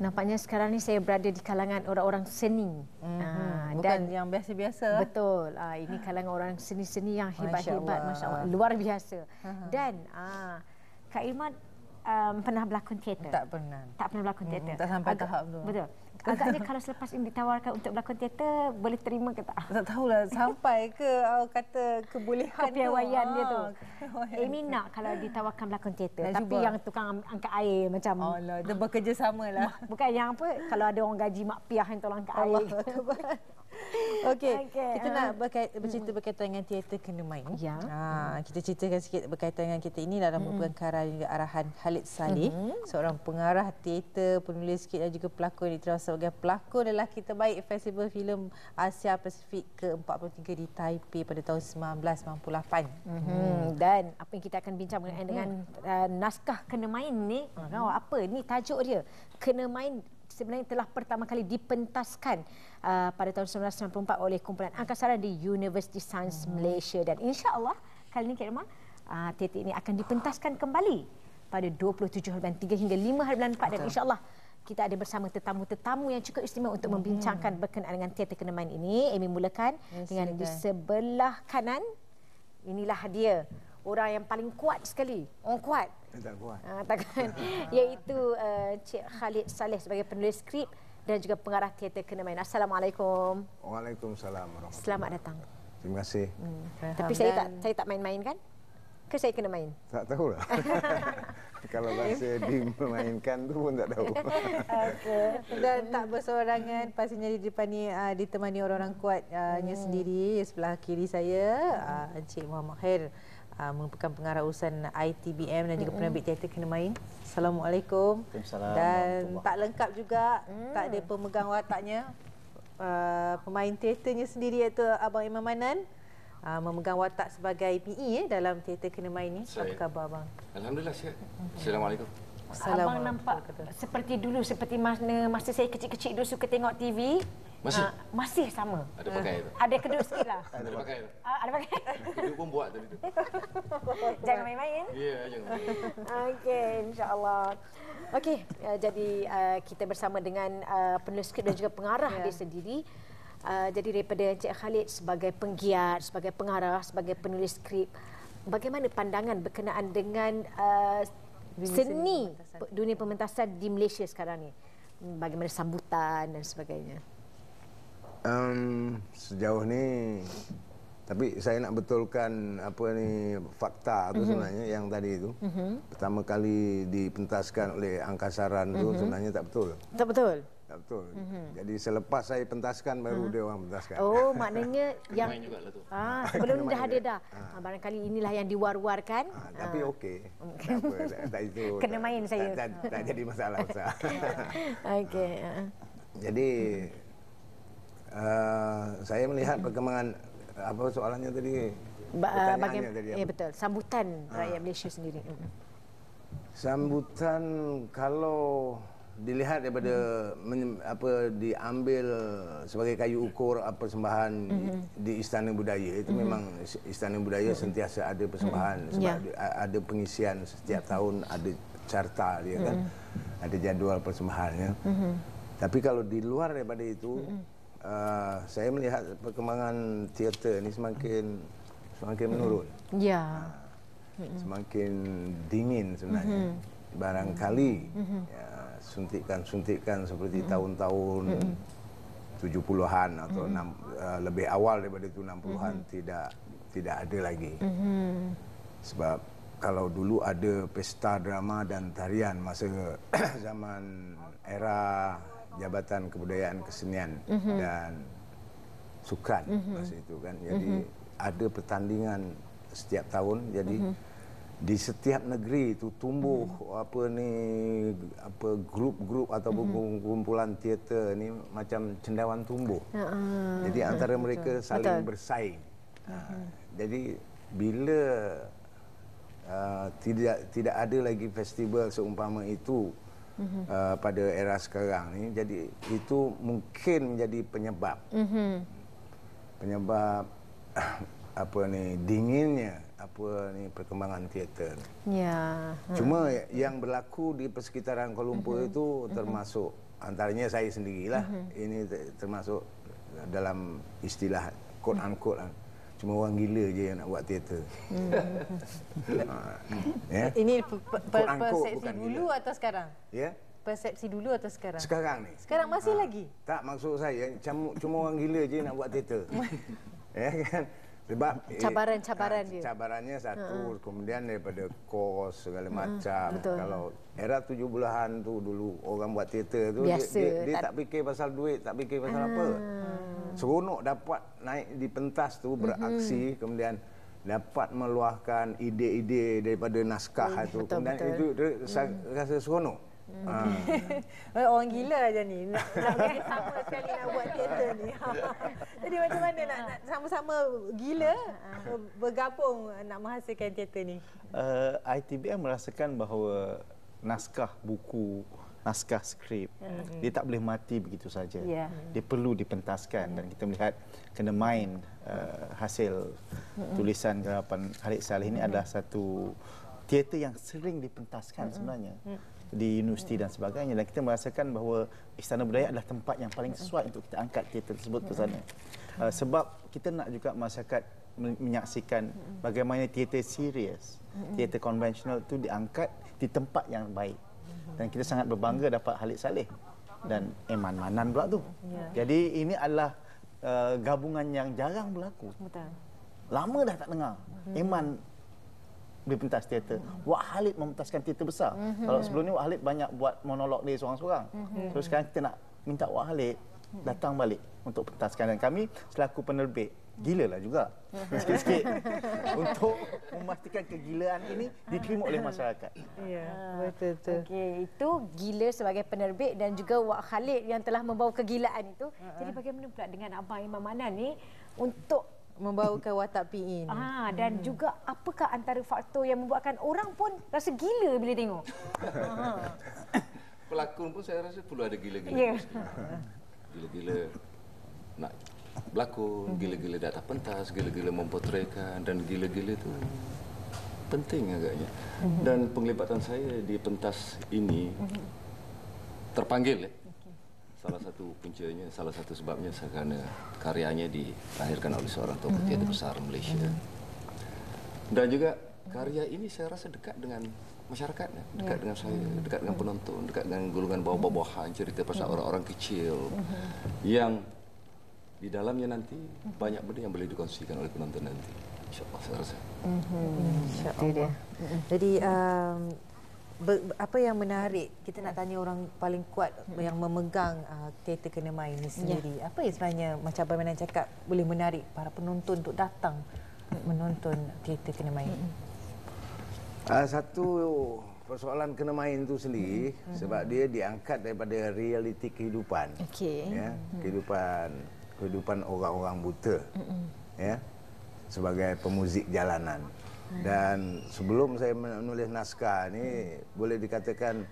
nampaknya sekarang ni saya berada di kalangan orang-orang seni. Bukan yang biasa-biasa. Betul. Ini kalangan orang seni-seni yang hebat-hebat, masya-Allah, luar biasa. Dan Kak Irma pernah berlakon teater? Tak pernah. Tak pernah berlakon teater. Tak sampai tahap tu. Betul. Agaknya kalau selepas ini ditawarkan untuk berlakon teater, boleh terima ke tak? Tak tahulah sampai ke kata kebolehan kepiawaian dia tu. Amy nak kalau ditawarkan berlakon teater, tapi yang tukang angkat air macam. Allah, dia bekerjasama lah. Bukan yang apa, kalau ada orang gaji mak piah yang tolong angkat air. Okey, kita nak bercerita berkaitan dengan teater kena main. Ya. Kita ceritakan sikit berkaitan dengan kita ini dalam merupakan karya juga arahan Khalid Saleh, seorang pengarah teater, penulis skrip dan juga pelakon yang dikenal sebagai pelakon lelaki terbaik Festival Filem Asia Pasifik ke-43 di Taipei pada tahun 1998. Dan apa yang kita akan bincang mengenai dengan naskah Kena Main ni, apa ni tajuk dia? Kena Main sebenarnya telah pertama kali dipentaskan pada tahun 1994 oleh kumpulan Angkasa di University Sains Malaysia, dan insya-Allah kali ini Kak Irma, teater ini akan dipentaskan kembali pada 27 hari bulan 3 hingga 5 hari bulan 4, dan insya-Allah kita ada bersama tetamu-tetamu yang cukup istimewa untuk membincangkan berkenaan dengan teater Kena Main ini. Amy mulakan dengan di sebelah kanan. Inilah dia, orang yang paling kuat sekali. Orang kuat. Tak kuat. Takkan. Iaitu Cik Khalid Saleh sebagai penulis skrip dan juga pengarah teater Kena Main. Assalamualaikum. Waalaikumsalam warahmatullahi. Selamat datang. Terima kasih. Tapi saya tak main-main kan? Ke saya kena main? Tak tahulah. Kalau bahasa dimainkan tu pun tak tahu. Dan tak bersorangan, pastinya ditemani orang-orang kuatnya sendiri. Sebelah kiri saya, Encik Muhammad Khair, merupakan pengarah urusan ITBM dan juga penerbit teater Kena Main. Assalamualaikum. Dan tak lengkap juga, tak ada pemegang wataknya. Pemain teaternya sendiri iaitu Abang Imam Manan, memegang watak sebagai PE dalam teater Kena Main ni. Apa khabar abang? Alhamdulillah sihat. Assalamualaikum. Abang nampak seperti dulu, seperti masa saya kecil-kecil dulu suka tengok TV. Masih sama. Ada pakai tu. Ada kedut sikit lah. Ada pakai tu. Ada pakai. Kedut pun buat tadi tu. Jangan main-main. Ya, jangan main. Okey, insya-Allah. Okey, jadi kita bersama dengan penulis skrip dan juga pengarah dia sendiri. Jadi daripada Encik Khalid sebagai penggiat, sebagai pengarah, sebagai penulis skrip, bagaimana pandangan berkenaan dengan seni dunia pementasan di Malaysia sekarang ni? Bagaimana sambutan dan sebagainya? Sejauh ni, tapi saya nak betulkan apa ni fakta tu sebenarnya yang tadi itu. Pertama kali dipentaskan oleh Angkasaran tu sebenarnya tak betul. Tak betul? Tak betul. Jadi selepas saya pentaskan baru dia orang pentaskan. Oh, maknanya yang Main jugalah tu. sebelum dah ada dah. Barangkali inilah yang diwar-warkan. Tapi okey. Tak apa, tak itu. Kena main saya. Tak jadi masalah besar. Okey. Jadi saya melihat perkembangan apa soalannya tadi? Pertanyaannya tadi. Betul. Sambutan rakyat Malaysia sendiri. Sambutan kalau dilihat daripada diambil sebagai kayu ukur persembahan di Istana Budaya itu memang Istana Budaya sentiasa ada persembahan sebab ada pengisian setiap tahun, ada carta dia kan, ada jadual persembahannya. Tapi kalau di luar daripada itu saya melihat perkembangan teater ni semakin menurun. Ya. Semakin dingin sebenarnya. Barangkali suntikan seperti tahun-tahun 70-an atau lebih awal daripada itu 60-an tidak ada lagi. Sebab kalau dulu ada pesta drama dan tarian masa zaman era Jabatan Kebudayaan Kesenian dan Sukan masa itu kan. Jadi ada pertandingan setiap tahun, jadi di setiap negeri itu tumbuh grup-grup atau kumpulan teater ni macam cendawan tumbuh. Jadi antara mereka saling bersaing. Jadi bila tidak ada lagi festival seumpama itu pada era sekarang ni, jadi itu mungkin menjadi penyebab dinginnya perkembangan teater. Ya. Cuma yang berlaku di persekitaran Kuala Lumpur itu termasuk antaranya saya sendirilah. Ini termasuk dalam istilah quote unquote lah. Cuma orang gila je yang nak buat teater. Ya. Ini Quote unquote, persepsi bukan dulu gila. atau sekarang? Ya. Persepsi dulu atau sekarang? Sekarang ni. Sekarang masih lagi? Tak, maksud saya cuma orang gila je nak buat teater. Ya kan? Sebab Cabaran-cabaran dia. cabarannya satu, kemudian daripada kos segala macam. betul. Kalau era 70-an tu dulu orang buat teater tu Biasa, dia tak fikir pasal duit, tak fikir pasal apa. Seronok dapat naik di pentas tu beraksi, kemudian dapat meluahkan ide-ide daripada naskah itu. betul, Kemudian betul. itu dia rasa seronok. Orang gila aja ni. Nak sama sekali nak buat teater ni. Jadi macam mana nak sama-sama gila bergabung nak menghasilkan teater ni? ITBM merasakan bahawa naskah buku, naskah skrip, dia tak boleh mati begitu saja. Ya. Dia perlu dipentaskan dan kita melihat kena main hasil tulisan garapan Khalid Saleh ini adalah satu teater yang sering dipentaskan sebenarnya di universiti dan sebagainya, dan kita merasakan bahawa Istana Budaya adalah tempat yang paling sesuai untuk kita angkat teater tersebut ke sana. Sebab kita nak juga masyarakat menyaksikan bagaimana teater serius, teater konvensional itu diangkat di tempat yang baik. Dan kita sangat berbangga dapat Khalid Saleh dan Eman Manan pula tu. Jadi ini adalah gabungan yang jarang berlaku. Betul. Lama dah tak dengar. Eman berpentas teater. Wak Khalid mementaskan teater besar. Kalau sebelum ni Wak Khalid banyak buat monolog dia seorang-seorang. So sekarang kita nak minta Wak Khalid datang balik untuk pentaskan, dan kami selaku penerbit gilalah juga sikit-sikit untuk memastikan kegilaan ini diterima oleh masyarakat. Ya, betul-betul. Okey, itu gila sebagai penerbit dan juga Wak Khalid yang telah membawa kegilaan itu. Jadi bagaimana pula dengan Abang Eman Manan ni untuk Membawakan watak PE ni. dan juga apakah antara faktor yang membuatkan orang pun rasa gila bila tengok? Pelakon pun saya rasa perlu ada gila-gila. Ya. Gila-gila nak berlakon, gila-gila datang pentas, gila-gila mempotretkan, dan gila-gila itu penting agaknya. Dan penglibatan saya di pentas ini terpanggil. Salah satu puncanya, salah satu sebabnya kerana karyanya dilahirkan oleh seorang tokoh teater besar Malaysia. Dan juga karya ini saya rasa dekat dengan masyarakat, dekat dengan saya, dekat dengan penonton, dekat dengan golongan bawah-bawahan, cerita pasal orang-orang kecil yang di dalamnya nanti banyak benda yang boleh dikongsikan oleh penonton nanti. InsyaAllah saya rasa. InsyaAllah. Jadi apa yang menarik, kita nak tanya orang paling kuat yang memegang teater Kena Main ini sendiri. Apa yang sebenarnya, macam Abang Manan cakap, boleh menarik para penonton untuk datang menonton teater Kena Main? Satu persoalan Kena Main itu sendiri sebab dia diangkat daripada realiti kehidupan. Okey. Ya, kehidupan orang-orang buta. Ya. Sebagai pemuzik jalanan. Dan sebelum saya menulis naskah ni, boleh dikatakan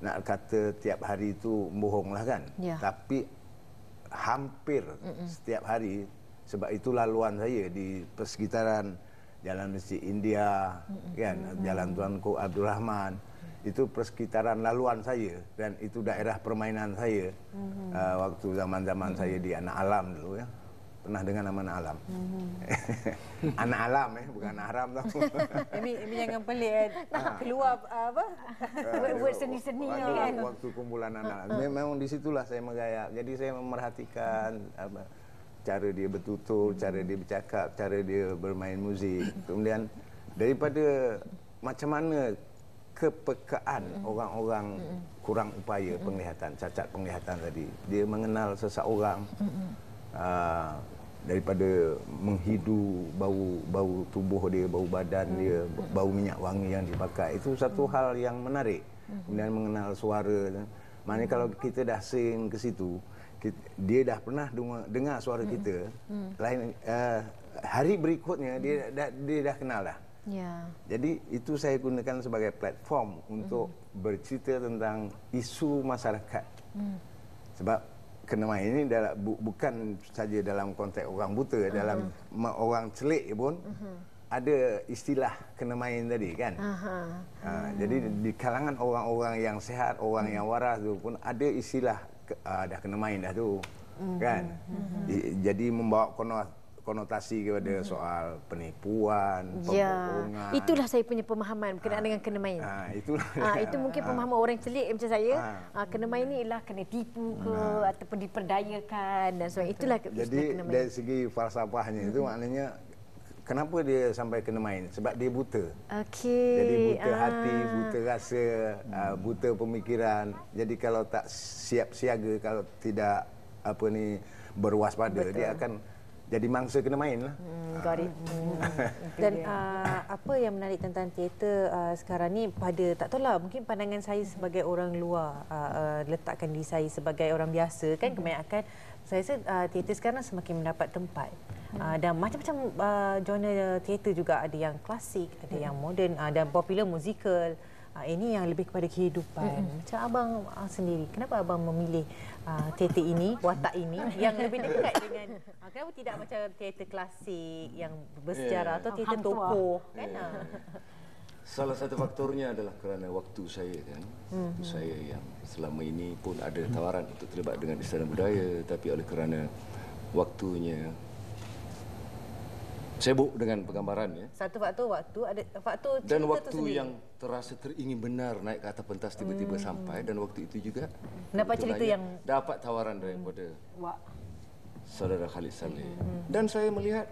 nak kata tiap hari itu bohonglah kan. Ya. Tapi hampir setiap hari, sebab itu laluan saya di persekitaran Jalan Masjid India, kan, Jalan Tuanku Abdul Rahman. Itu persekitaran laluan saya dan itu daerah permainan saya waktu zaman-zaman saya di Anak Alam dulu ya. Pernah dengar nama Anak Alam? Anak Alam bukan anak haram tau. Ini jangan pelik keluar apa? Buat seni-seni kan. Waktu kumpulan anak. Memang di situlah saya menggayap. Jadi saya memerhatikan cara dia bertutur, cara dia bercakap, cara dia bermain muzik. Kemudian daripada macam mana kepekaan orang-orang kurang upaya penglihatan, cacat penglihatan tadi. Dia mengenal seseorang daripada menghidu bau tubuh dia, bau badan dia, bau minyak wangi yang dipakai. Itu satu hal yang menarik. Kemudian mengenal suara. Maknanya kalau kita dah sing ke situ, dia dah pernah dengar suara kita. Lain hari berikutnya dia dah kenal dah. Ya. Jadi itu saya gunakan sebagai platform untuk bercerita tentang isu masyarakat. Sebab Kena Main ini bukan saja dalam konteks orang buta, dalam orang celik pun ada istilah kena main tadi kan. Jadi di kalangan orang-orang yang sehat, orang yang waras tu pun ada istilah dah kena main dah tu. Kan. Jadi membawa konotasi kepada soal penipuan, pembohongan. Itulah saya punya pemahaman berkenaan dengan kena main. Itulah. Itu mungkin pemahaman orang celik macam saya. Kena main ni ialah kena tipu ke ataupun diperdayakan dan sebagainya. Itulah jadi kena main. dari segi falsafahnya itu maknanya kenapa dia sampai kena main? Sebab dia buta. Okey. Jadi buta hati, buta rasa, buta pemikiran. Jadi kalau tak siap siaga, kalau tidak berwaspada, dia akan jadi mangsa kena main lah. Got it. Dan apa yang menarik tentang teater sekarang ni, tak tahulah, mungkin pandangan saya sebagai orang luar, letakkan diri saya sebagai orang biasa kan, kebanyakan saya rasa teater sekarang semakin mendapat tempat. Dan macam-macam genre teater juga, ada yang klasik, ada yang moden, dan popular musical. Ini yang lebih kepada kehidupan. Macam abang sendiri, kenapa abang memilih teater ini, watak ini yang lebih dekat dengan, kenapa tidak macam teater klasik yang bersejarah atau teater tokoh kan? Salah satu faktornya adalah kerana waktu saya kan. Waktu saya yang selama ini pun ada tawaran untuk terlibat dengan Istana Budaya, tapi oleh kerana waktunya sibuk dengan penggambaran ya. Satu faktor waktu, ada faktor cerita dan waktu tu sendiri. yang terasa teringin benar naik ke atas pentas tiba-tiba sampai, dan waktu itu juga Mendapat cerita yang dapat tawaran daripada saudara Khalid Saleh. Dan saya melihat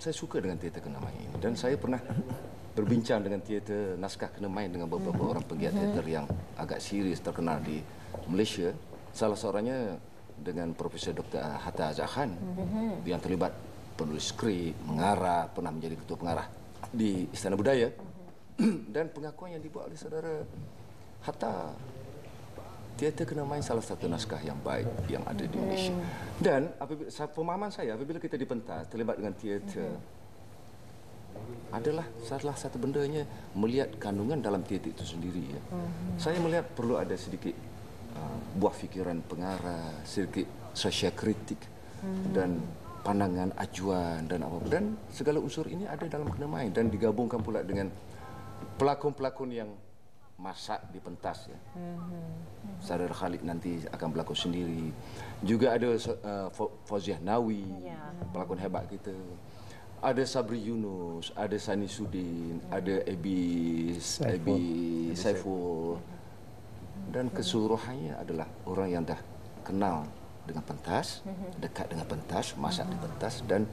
saya suka dengan teater kena main, dan saya pernah berbincang dengan teater naskah kena main dengan beberapa orang penggiat teater yang agak serius terkenal di Malaysia. Salah seorangnya dengan Profesor Dr. Hatta Azhar Khan yang terlibat penulis skrip, mengarah, pernah menjadi ketua pengarah di Istana Budaya. Dan pengakuan yang dibuat oleh saudara Hatta, teater kena main salah satu naskah yang baik yang ada di Malaysia. Dan apabila, pemahaman saya, apabila kita di pentas terlibat dengan teater, adalah salah satu bendanya melihat kandungan dalam teater itu sendiri. Ya. Saya melihat perlu ada sedikit buah fikiran pengarah, sedikit sosial kritik dan pandangan, ajuan dan apa, dan segala unsur ini ada dalam kena main dan digabungkan pula dengan pelakon-pelakon yang masak di pentas ya. Saudara Khalid nanti akan berlakon sendiri. Juga ada Fauziah Nawi, pelakon hebat kita. Ada Sabri Yunus, ada Sani Sudin, ada Abi Saiful. Dan keseluruhannya adalah orang yang dah kenal dengan pentas, dekat dengan pentas, masak di pentas, dan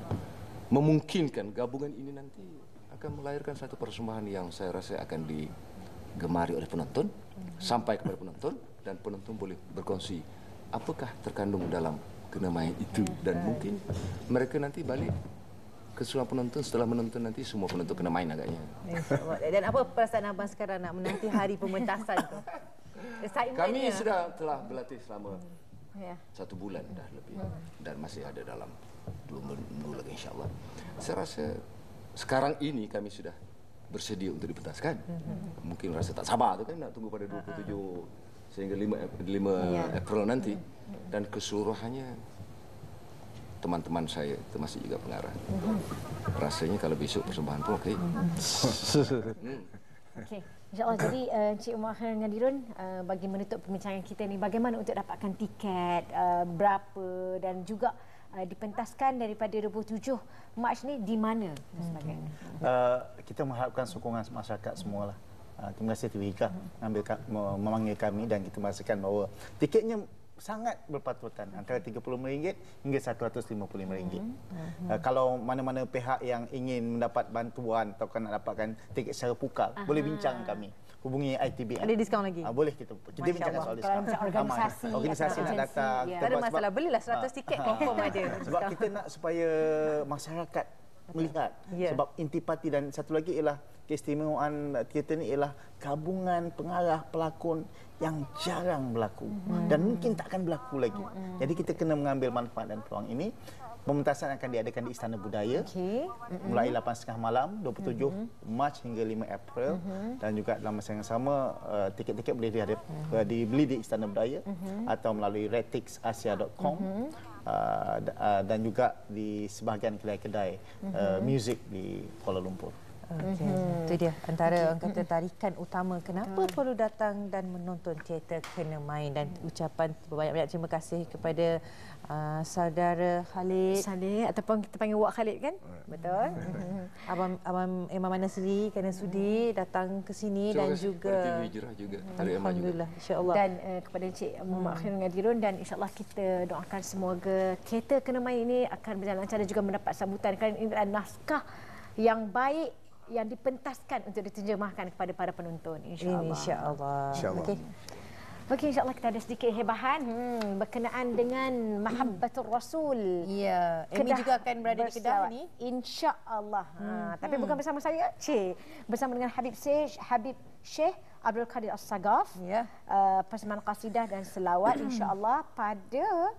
memungkinkan gabungan ini nanti akan melahirkan satu persembahan yang saya rasa akan digemari oleh penonton, sampai kepada penonton, dan penonton boleh berkongsi apakah terkandung dalam kena main itu, dan mungkin mereka nanti balik keseluruhan penonton, setelah menonton nanti semua penonton kena main agaknya. Dan apa perasaan abang sekarang nak menanti hari pementasan tu? Kami sudah telah berlatih selama 1 bulan dah lebih, dan masih ada dalam 2 minggu lagi insyaAllah. Saya rasa sekarang ini kami sudah bersedia untuk dipentaskan. Mungkin rasa tak sabar tu kan, nak tunggu pada 27 sehingga 5 April nanti. Dan keseluruhannya teman-teman saya termasuk juga pengarah. Rasanya kalau besok persembahan pun okey. Okey. InsyaAllah. Jadi Encik Umar Khairul Ngadirun, bagi menutup perbincangan kita ni, bagaimana untuk dapatkan tiket, berapa, dan juga dipentaskan daripada 27 Mac ni di mana dan sebagainya. Kita mengharapkan sokongan masyarakat semualah. Terima kasih TV Hikah memanggil kami, dan kita merasakan bahawa tiketnya sangat berpatutan antara RM30 hingga RM155. Kalau mana-mana pihak yang ingin mendapat bantuan atau nak dapatkan tiket secara pukal, boleh bincang kami. Hubungi ITB. Ada diskaun lagi? Boleh kita bincangkan soal diskaun. Organisasi nak datang. Tak ada masalah, belilah 100 tiket, confirm ada. Sebab kita nak supaya masyarakat melihat. Sebab intipati, dan satu lagi ialah keistimewaan teater ni ialah gabungan pengarah pelakon yang jarang berlaku dan mungkin takkan berlaku lagi. Jadi kita kena mengambil manfaat dan peluang ini. Pementasan akan diadakan di Istana Budaya mulai 8.30 malam 27 Mac hingga 5 April, dan juga dalam masa yang sama tiket-tiket boleh dibeli di Istana Budaya atau melalui retixasia.com. dan juga di sebahagian kedai-kedai muzik di Kuala Lumpur. Okey, itu dia antara orang kata tarikan utama kenapa perlu datang dan menonton teater Kena Main, dan ucapan banyak-banyak terima kasih kepada saudara Khalid. Saleh ataupun kita panggil Wak Khalid kan? Betul. Abang Imam Manas sendiri kerana sudi datang ke sini dan juga TV Hijrah juga. alhamdulillah insya-Allah. Dan kepada Encik Muhammad Khairul Ngadirun, dan insya-Allah kita doakan semoga teater Kena Main ini akan berjalan lancar dan juga mendapat sambutan, kerana ini adalah naskah yang baik yang dipentaskan untuk diterjemahkan kepada para penonton, insya-Allah. Insya-Allah. InsyaAllah. Okey. Okey, insya-Allah kita ada sedikit hebahan berkenaan dengan Mahabbatur Rasul. Ya, Amy juga akan berada di Kedah berselawat. ni. Insya-Allah. Tapi bukan bersama saya, Cik. Bersama dengan Habib Syekh Abdul Qadir As-Sagaf. Ya. Persembahan qasidah dan selawat insya-Allah pada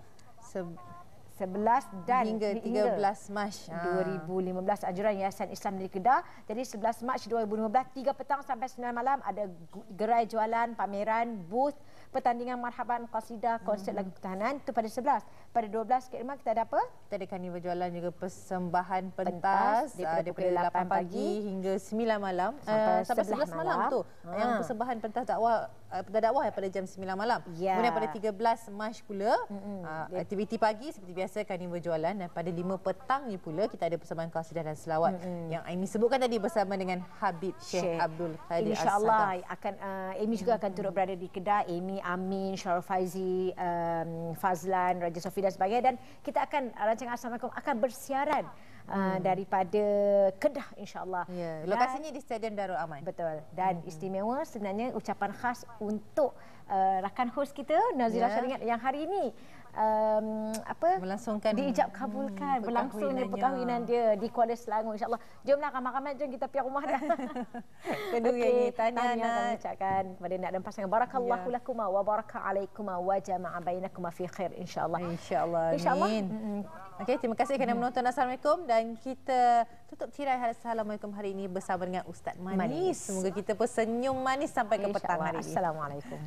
11 dan hingga 13 Mac 2015 anjuran Yayasan Islam Negeri Kedah. Jadi 11 Mac 2015 3 petang sampai 9 malam ada gerai jualan, pameran, booth, pertandingan marhaban qasidah, konsert lagu ketahanan. Itu pada 11. Pada 12 Kak Irma kita ada apa? Kita ada karnival jualan juga persembahan pentas daripada 8 pagi hingga 9 malam sampai 11 malam tu. Yang persembahan pentas dakwah pada jam 9 malam. Ya. Kemudian pada 13 Mac pula aktiviti pagi seperti biasa karnival jualan, dan pada 5 petang ni pula kita ada persembahan qasidah dan selawat yang Amy sebutkan tadi bersama dengan Habib Syekh Abdul Qadir As-Sagaf. InsyaAllah akan Amy juga akan turut berada di Kedah. Amy, Amin, Syarul Faizi, Fazlan, Raja Sofi dan sebagainya, dan kita akan rancangan Assalamualaikum akan bersiaran daripada Kedah, insya-Allah. Ya, lokasinya di Stadium Darul Aman. Betul. Dan istimewa sebenarnya ucapan khas untuk rakan hos kita Nazira Syaringat yang hari ini melangsungkan diijab kabulkan berlangsungnya perkahwinan dia di Kuala Selangor, insya-Allah. Jomlah ramai-ramai, jom kita pergi rumah dah. Kedua tanya kami ucapkan kepada nak dan pasangan barakallahu lakuma wa baraka alaikuma wa jama'a bainakuma fi khair, insya-Allah. Insya-Allah. Amin. Okey, terima kasih kerana menonton. Assalamualaikum, dan kita tutup tirai Assalamualaikum hari ini bersama dengan Ustaz Manis. Semoga kita bersenyum manis sampai ke petang hari ini. Assalamualaikum.